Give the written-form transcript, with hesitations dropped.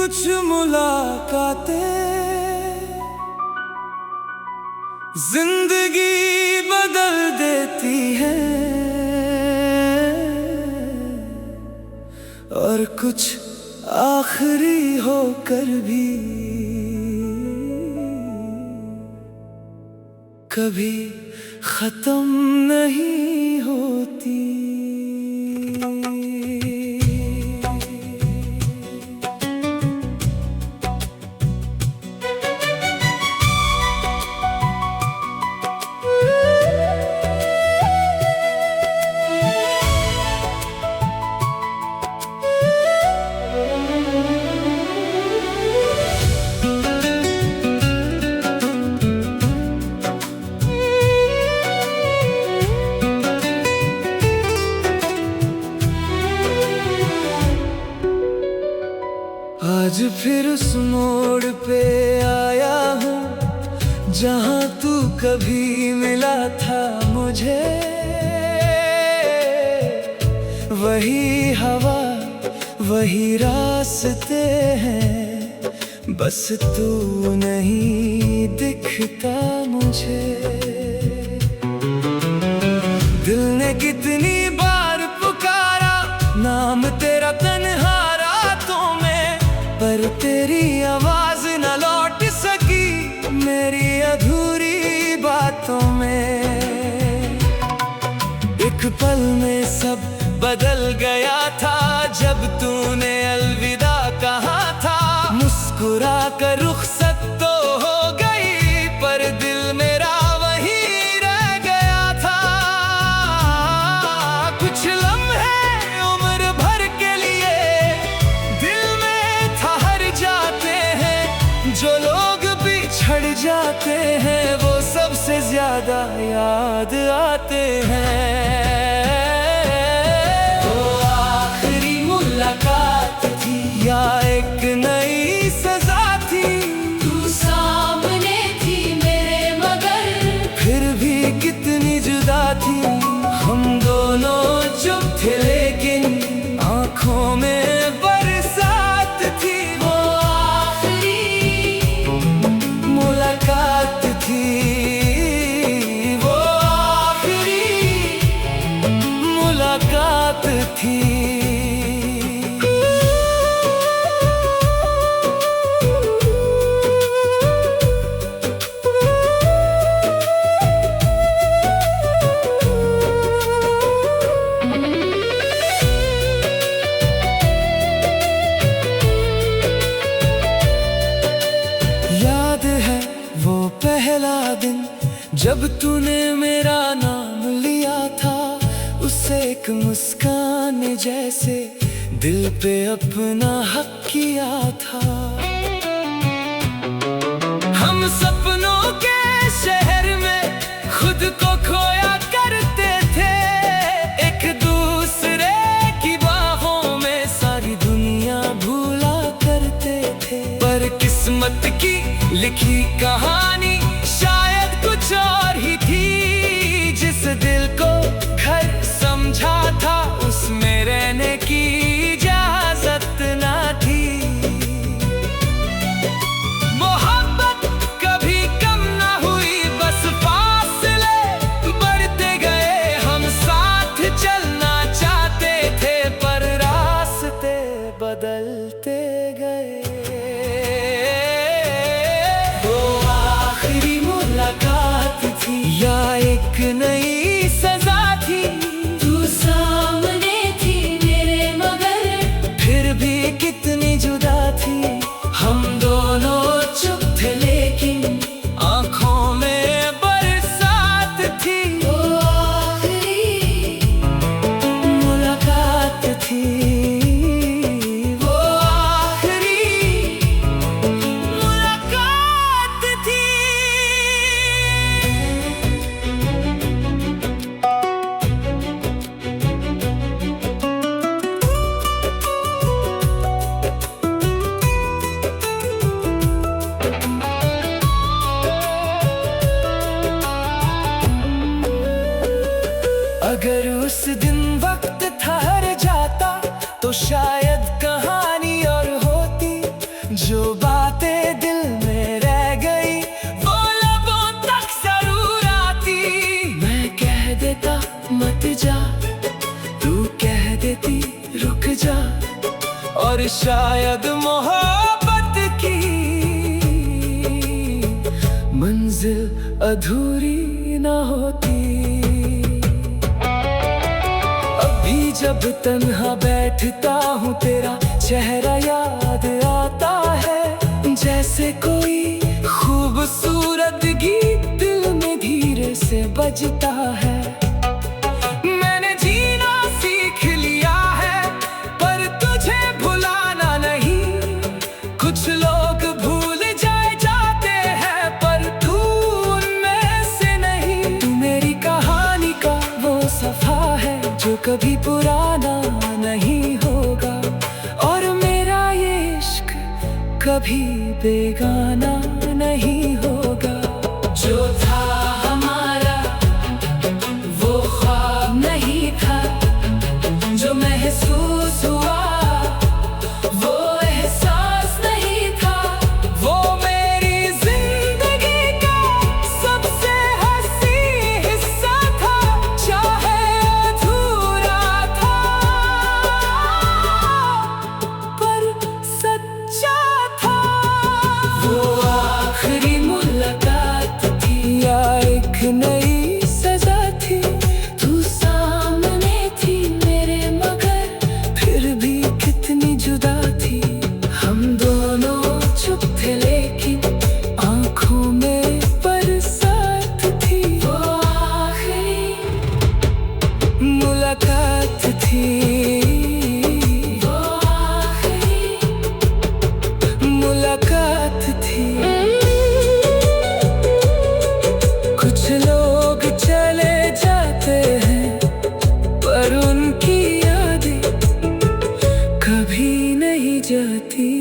कुछ मुलाकातें जिंदगी बदल देती हैं, और कुछ आखिरी होकर भी कभी खत्म नहीं होती। आज फिर उस मोड़ पे आया हूँ जहाँ तू कभी मिला था मुझे। वही हवा वही रास्ते हैं, बस तू नहीं दिखता मुझे। दिल ने कितनी बार पुकारा नाम तेरा तन्हा रातों में, पर तेरी आवाज न लौट सकी मेरी अधूरी बातों में। एक पल में सब बदल गया था जब तूने अलविदा कहा था। मुस्कुरा कर रुखसत तो हो गई, पर दिल मेरा वहीं रह गया था। कुछ लम्हे उम्र भर के लिए दिल में ठहर जाते हैं, जो लोग बिछड़ जाते हैं वो सबसे ज्यादा याद आते हैं। या एक नई सजा थी, तू सामने थी मेरे मगर फिर भी कितनी जुदा थी। हम दोनों चुप थे लेकिन आंखों में बरसात थी। वो आखिरी मुलाकात थी, वो आखिरी मुलाकात थी। पहला दिन जब तूने मेरा नाम लिया था, उससे एक मुस्कान जैसे दिल पे अपना हक किया था। हम सपनों के शहर में खुद को खोया करते थे, एक दूसरे की बाहों में सारी दुनिया भूला करते थे। पर किस्मत की लिखी कहानी शायद कुछ और ही थी। जिस दिल को घर समझा था उसमें रहने की इजाजत ना थी। मोहब्बत कभी कम ना हुई, बस फासले बढ़ते गए। हम साथ चलना चाहते थे पर रास्ते बदलते गए। या एक नई सजा थी, तू सामने थी मेरे मगर फिर भी कितनी जुदा थी। हम दोनों चुप थे लेकिन आंखों में बरसात थी। वो आखिरी मुलाकात थी, वो आखिरी मुलाकात थी। जो बातें दिल में रह गई वो लबों तक जरूर आती। मैं कह देता मत जा, तू कह देती रुक जा, और शायद मोहब्बत की मंजिल अधूरी ना होती। अभी जब तन्हा बैठता हूँ तेरा चेहरा याद आता है, जैसे कोई खूबसूरत गीत दिल में धीरे से बजता है। मैंने जीना सीख लिया है पर तुझे भुलाना नहीं। कुछ लोग भूल जाते हैं पर तू उनमें से नहीं। तू मेरी कहानी का वो सफा है जो कभी पुराना नहीं होगा, और मेरा ये इश्क कभी बेगाना नहीं होगा। जो था हमारा वो ख्वाब नहीं था, जो महसूस हुआ वो एहसास नहीं था। वो मेरी जिंदगी का सबसे हंसी हिस्सा था, चाहे अधूरा था पर सच्चा था। वो आखिरी मुलाकात थी या एक नई सजा थी। तू सामने थी मेरे मगर फिर भी कितनी जुदा थी। हम दोनों चुप थे लेकिन आंखों में बरसात थी। वो आखिरी मुलाकात थी, वो आखिरी मुलाकात थी। कुछ लोग चले जाते हैं पर उनकी यादें कभी नहीं जाती।